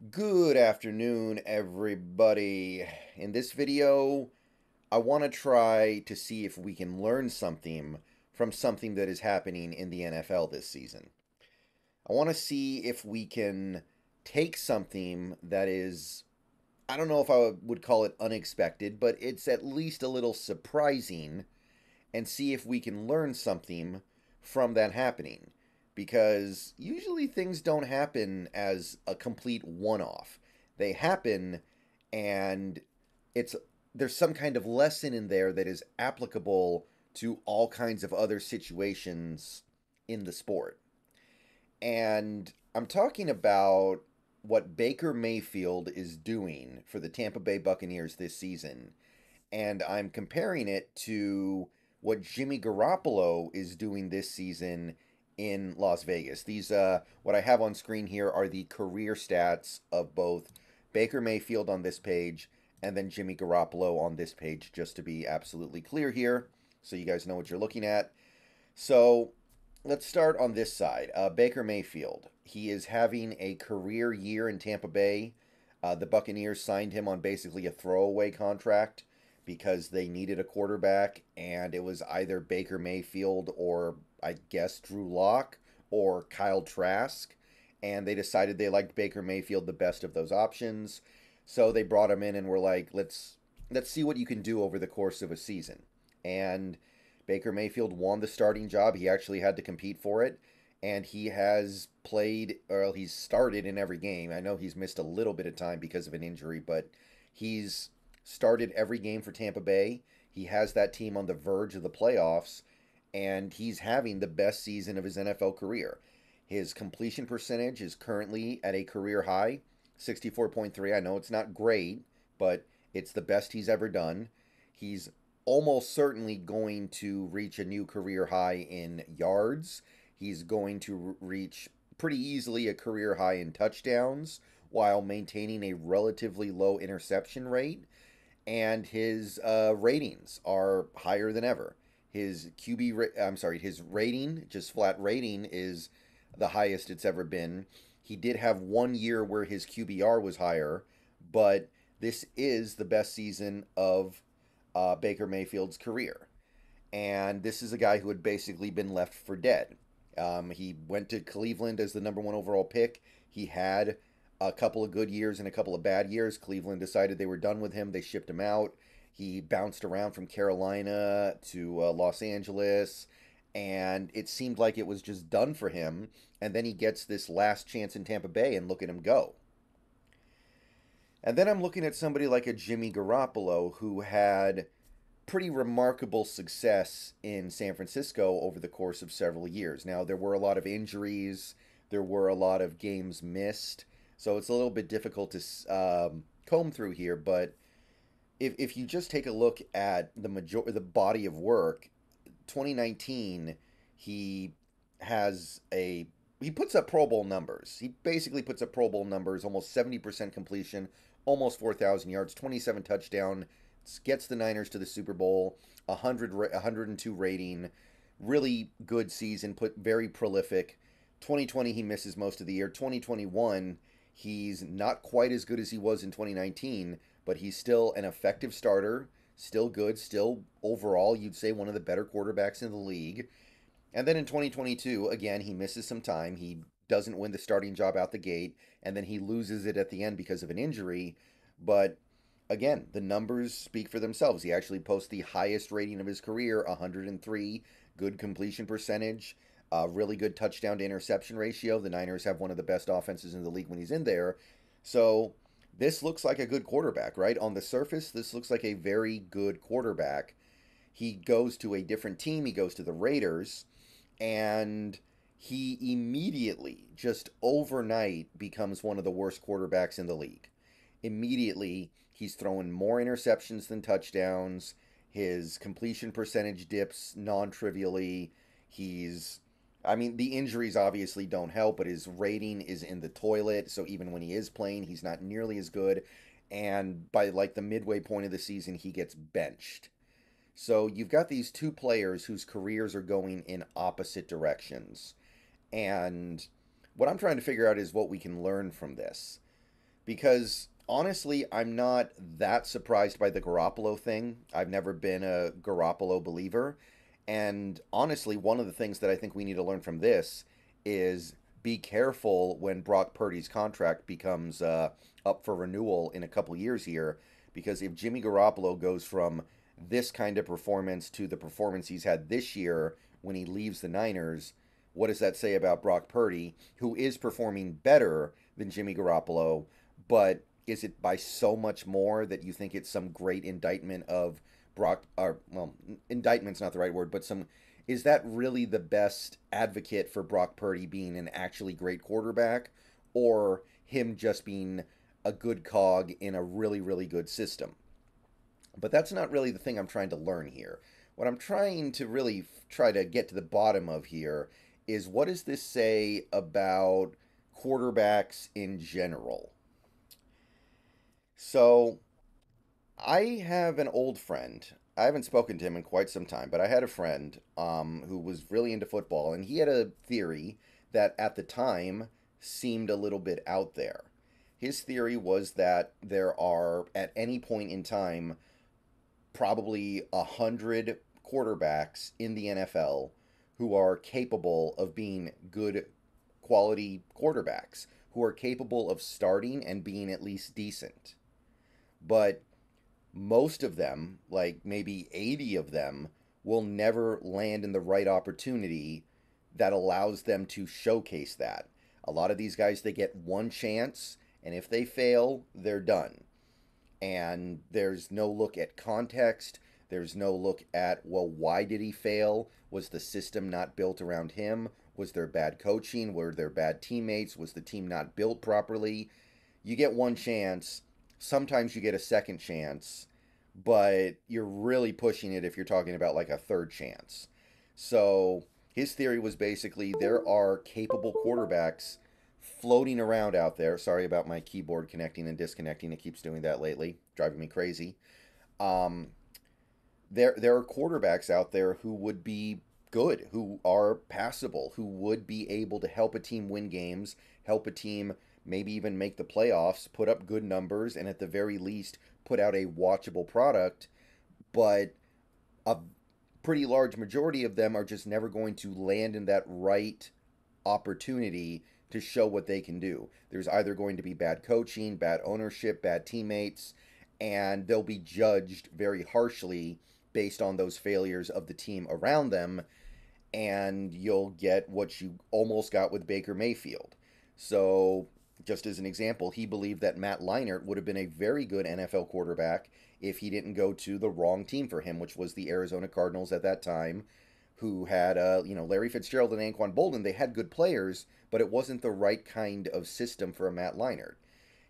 Good afternoon, everybody. In this video, I want to try to see if we can learn something from something that is happening in the NFL this season. I want to see if we can take something that is, I don't know if I would call it unexpected, but it's at least a little surprising, and see if we can learn something from that happening. Because usually things don't happen as a complete one off. They happen and it's there's some kind of lesson in there that is applicable to all kinds of other situations in the sport. And I'm talking about what Baker Mayfield is doing for the Tampa Bay Buccaneers this season, and I'm comparing it to what Jimmy Garoppolo is doing this season in Las Vegas. These, what I have on screen here are the career stats of both Baker Mayfield on this page and then Jimmy Garoppolo on this page, just to be absolutely clear here, so you guys know what you're looking at. So let's start on this side. Baker Mayfield. He is having a career year in Tampa Bay. The Buccaneers signed him on basically a throwaway contract because they needed a quarterback, and it was either Baker Mayfield or I guess Drew Lock or Kyle Trask, and they decided they liked Baker Mayfield the best of those options. So they brought him in and were like, let's see what you can do over the course of a season. And Baker Mayfield won the starting job. He actually had to compete for it, and he has played, or he's started in every game. I know he's missed a little bit of time because of an injury, but he's started every game for Tampa Bay. He has that team on the verge of the playoffs, and he's having the best season of his NFL career. His completion percentage is currently at a career high, 64.3. I know it's not great, but it's the best he's ever done. He's almost certainly going to reach a new career high in yards. He's going to reach pretty easily a career high in touchdowns while maintaining a relatively low interception rate, and his ratings are higher than ever. His I'm sorry, his rating, just flat rating, is the highest it's ever been. He did have 1 year where his QBR was higher, but this is the best season of Baker Mayfield's career. And this is a guy who had basically been left for dead. He went to Cleveland as the number one overall pick. He had a couple of good years and a couple of bad years. Cleveland decided they were done with him. They shipped him out. He bounced around from Carolina to Los Angeles, and it seemed like it was just done for him. And then he gets this last chance in Tampa Bay, and look at him go. And then I'm looking at somebody like a Jimmy Garoppolo who had pretty remarkable success in San Francisco over the course of several years. Now, there were a lot of injuries, there were a lot of games missed, so it's a little bit difficult to comb through here. But if you just take a look at the body of work, 2019, he has a he puts up Pro Bowl numbers. He basically puts up Pro Bowl numbers, almost 70% completion, almost 4,000 yards, 27 touchdown, gets the Niners to the Super Bowl, 102 rating, really good season, put very prolific. 2020 he misses most of the year. 2021 he's not quite as good as he was in 2019, but he's still an effective starter, still good, still overall you'd say one of the better quarterbacks in the league. And then in 2022, again, he misses some time. He doesn't win the starting job out the gate, and then he loses it at the end because of an injury. But again, the numbers speak for themselves. He actually posts the highest rating of his career, 103, good completion percentage, really good touchdown to interception ratio. The Niners have one of the best offenses in the league when he's in there. So this looks like a good quarterback, right? On the surface, this looks like a very good quarterback. He goes to a different team, he goes to the Raiders, and he immediately, just overnight, becomes one of the worst quarterbacks in the league. Immediately, he's throwing more interceptions than touchdowns. His completion percentage dips non trivially. I mean, the injuries obviously don't help, but his rating is in the toilet. So even when he is playing, he's not nearly as good. And by like the midway point of the season, he gets benched. So you've got these two players whose careers are going in opposite directions. And what I'm trying to figure out is what we can learn from this. because honestly, I'm not that surprised by the Garoppolo thing. I've never been a Garoppolo believer. And honestly, one of the things that I think we need to learn from this is be careful when Brock Purdy's contract becomes up for renewal in a couple years here. Because if Jimmy Garoppolo goes from this kind of performance to the performance he's had this year when he leaves the Niners, what does that say about Brock Purdy, who is performing better than Jimmy Garoppolo, but is it by so much more that you think it's some great indictment of Brock, or, well, indictment's not the right word, but some, is that really the best advocate for Brock Purdy being an actually great quarterback, or him just being a good cog in a really, really good system? But that's not really the thing I'm trying to learn here. What I'm trying to really try to get to the bottom of here is, what does this say about quarterbacks in general? So, I have an old friend. I haven't spoken to him in quite some time, but I had a friend who was really into football, and he had a theory that at the time seemed a little bit out there. His theory was that there are, at any point in time, probably 100 quarterbacks in the NFL who are capable of being good quality quarterbacks, who are capable of starting and being at least decent. But most of them, like maybe 80 of them, will never land in the right opportunity that allows them to showcase that. A lot of these guys, they get one chance, and if they fail, they're done. And there's no look at context. There's no look at, well, why did he fail? Was the system not built around him? Was there bad coaching? Were there bad teammates? Was the team not built properly? You get one chance. Sometimes you get a second chance, but you're really pushing it if you're talking about like a third chance. So his theory was basically there are capable quarterbacks floating around out there. Sorry about my keyboard connecting and disconnecting. It keeps doing that lately, driving me crazy. Um, there are quarterbacks out there who would be good, who are passable, who would be able to help a team win games, help a team maybe even make the playoffs, put up good numbers, and at the very least put out a watchable product. But a pretty large majority of them are just never going to land in that right opportunity to show what they can do. There's either going to be bad coaching, bad ownership, bad teammates, and they'll be judged very harshly based on those failures of the team around them, and you'll get what you almost got with Baker Mayfield. So, just as an example, he believed that Matt Leinart would have been a very good NFL quarterback if he didn't go to the wrong team for him, which was the Arizona Cardinals at that time, who had, Larry Fitzgerald and Anquan Boldin. They had good players, but it wasn't the right kind of system for a Matt Leinart.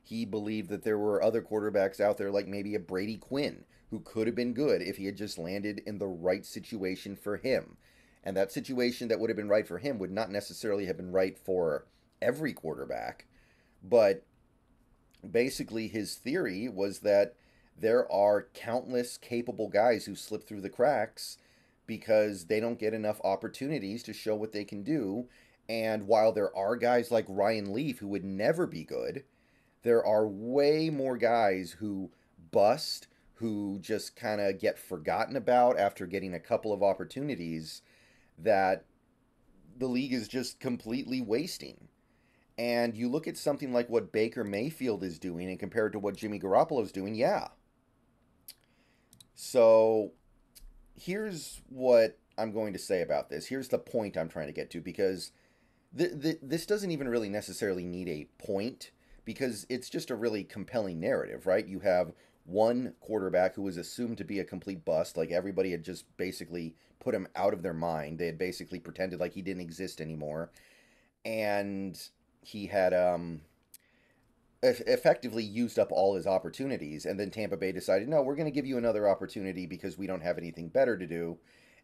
He believed that there were other quarterbacks out there, like maybe a Brady Quinn, who could have been good if he had just landed in the right situation for him. And that situation that would have been right for him would not necessarily have been right for every quarterback. But basically, his theory was that there are countless capable guys who slip through the cracks because they don't get enough opportunities to show what they can do. And while there are guys like Ryan Leaf who would never be good, there are way more guys who bust, who just kind of get forgotten about after getting a couple of opportunities, that the league is just completely wasting. And you look at something like what Baker Mayfield is doing and compare it to what Jimmy Garoppolo is doing, yeah. So here's what I'm going to say about this. Here's the point I'm trying to get to, because this doesn't even really necessarily need a point, because it's just a really compelling narrative, right? You have one quarterback who was assumed to be a complete bust, like everybody had just basically put him out of their mind. They had basically pretended like he didn't exist anymore. And he had effectively used up all his opportunities, and then Tampa Bay decided, no, we're going to give you another opportunity because we don't have anything better to do.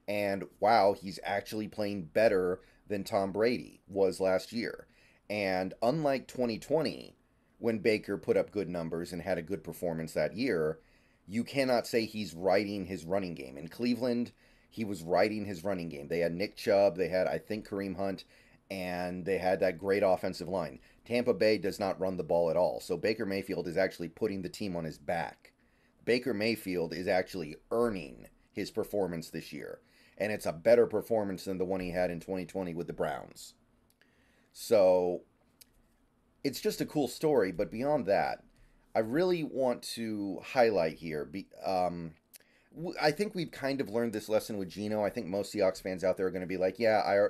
And wow, he's actually playing better than Tom Brady was last year. And unlike 2020, when Baker put up good numbers and had a good performance that year, you cannot say he's riding his running game. In Cleveland, he was riding his running game. They had Nick Chubb, they had, I think, Kareem Hunt, and they had that great offensive line. Tampa Bay does not run the ball at all, so Baker Mayfield is actually putting the team on his back. Baker Mayfield is actually earning his performance this year, and it's a better performance than the one he had in 2020 with the Browns. So it's just a cool story, but beyond that, I really want to highlight here. I think we've kind of learned this lesson with Geno. I think most Seahawks fans out there are going to be like, yeah,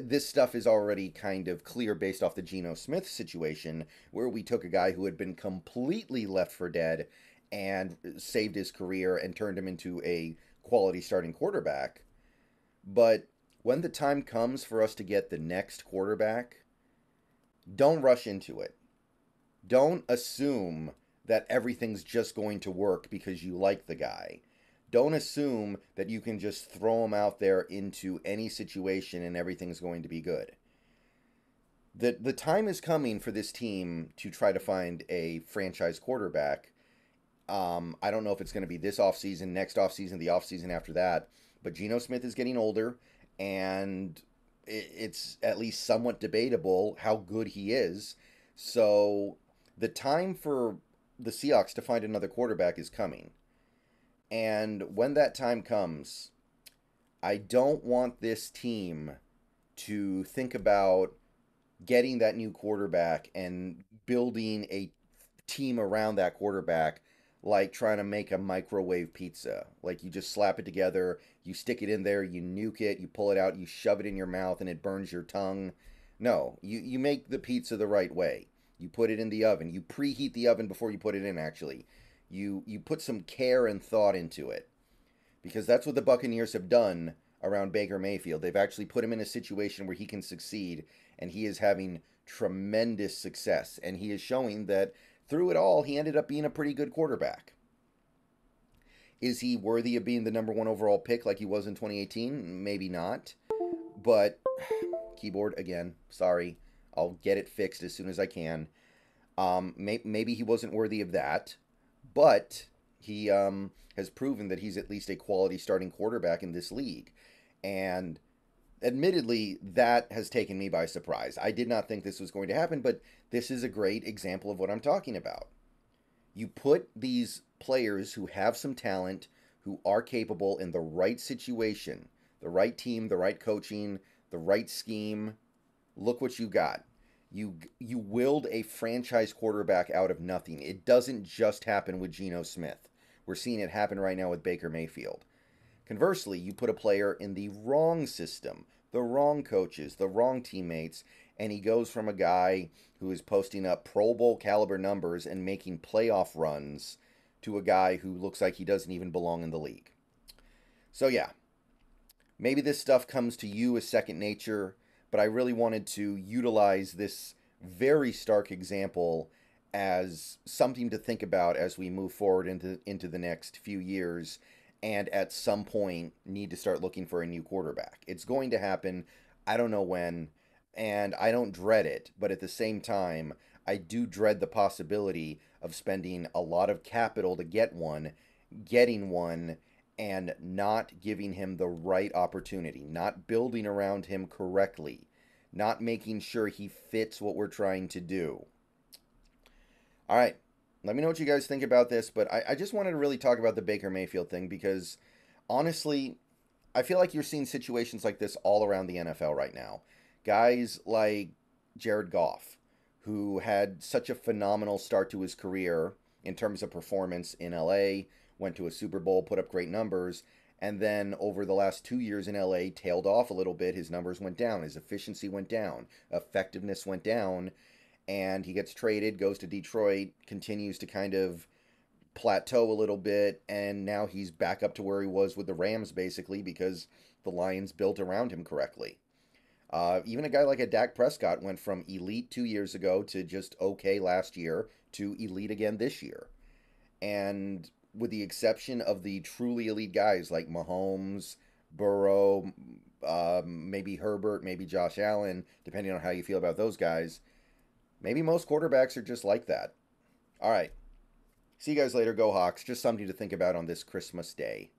this stuff is already kind of clear based off the Geno Smith situation, where we took a guy who had been completely left for dead and saved his career and turned him into a quality starting quarterback. But when the time comes for us to get the next quarterback, don't rush into it. Don't assume that everything's just going to work because you like the guy. Don't assume that you can just throw him out there into any situation and everything's going to be good. The time is coming for this team to try to find a franchise quarterback. I don't know if it's going to be this offseason, next offseason, the offseason after that. But Geno Smith is getting older, and it's at least somewhat debatable how good he is. So the time for the Seahawks to find another quarterback is coming. And when that time comes, I don't want this team to think about getting that new quarterback and building a team around that quarterback like trying to make a microwave pizza. Like you just slap it together, you stick it in there, you nuke it, you pull it out, you shove it in your mouth, and it burns your tongue. No, you make the pizza the right way. You put it in the oven. You preheat the oven before you put it in, actually. You put some care and thought into it. Because that's what the Buccaneers have done around Baker Mayfield. They've actually put him in a situation where he can succeed, and he is having tremendous success. And he is showing that through it all, he ended up being a pretty good quarterback. Is he worthy of being the number one overall pick like he was in 2018? Maybe not. But, keyboard again, sorry. I'll get it fixed as soon as I can. Maybe he wasn't worthy of that. But he has proven that he's at least a quality starting quarterback in this league. And admittedly, that has taken me by surprise. I did not think this was going to happen, but this is a great example of what I'm talking about. You put these players who have some talent, who are capable in the right situation, the right team, the right coaching, the right scheme. Look what you got. You willed a franchise quarterback out of nothing. It doesn't just happen with Geno Smith. We're seeing it happen right now with Baker Mayfield. Conversely, you put a player in the wrong system, the wrong coaches, the wrong teammates, and he goes from a guy who is posting up Pro Bowl caliber numbers and making playoff runs to a guy who looks like he doesn't even belong in the league. So yeah, maybe this stuff comes to you as second nature, but I really wanted to utilize this very stark example as something to think about as we move forward into the next few years, and at some point need to start looking for a new quarterback. It's going to happen. I don't know when, and I don't dread it, but at the same time, I do dread the possibility of spending a lot of capital to get one, getting one, and not giving him the right opportunity, not building around him correctly, not making sure he fits what we're trying to do. All right, let me know what you guys think about this, but I just wanted to really talk about the Baker Mayfield thing because, honestly, I feel like you're seeing situations like this all around the NFL right now. Guys like Jared Goff, who had such a phenomenal start to his career in terms of performance in LA, went to a Super Bowl, put up great numbers, and then over the last 2 years in LA tailed off a little bit. His numbers went down, his efficiency went down, effectiveness went down, and he gets traded, goes to Detroit, continues to kind of plateau a little bit, and now he's back up to where he was with the Rams, basically, because the Lions built around him correctly. Even a guy like a Dak Prescott went from elite 2 years ago to just okay last year to elite again this year. And with the exception of the truly elite guys like Mahomes, Burrow, maybe Herbert, maybe Josh Allen, depending on how you feel about those guys, maybe most quarterbacks are just like that. All right. See you guys later. Go Hawks. Just something to think about on this Christmas day.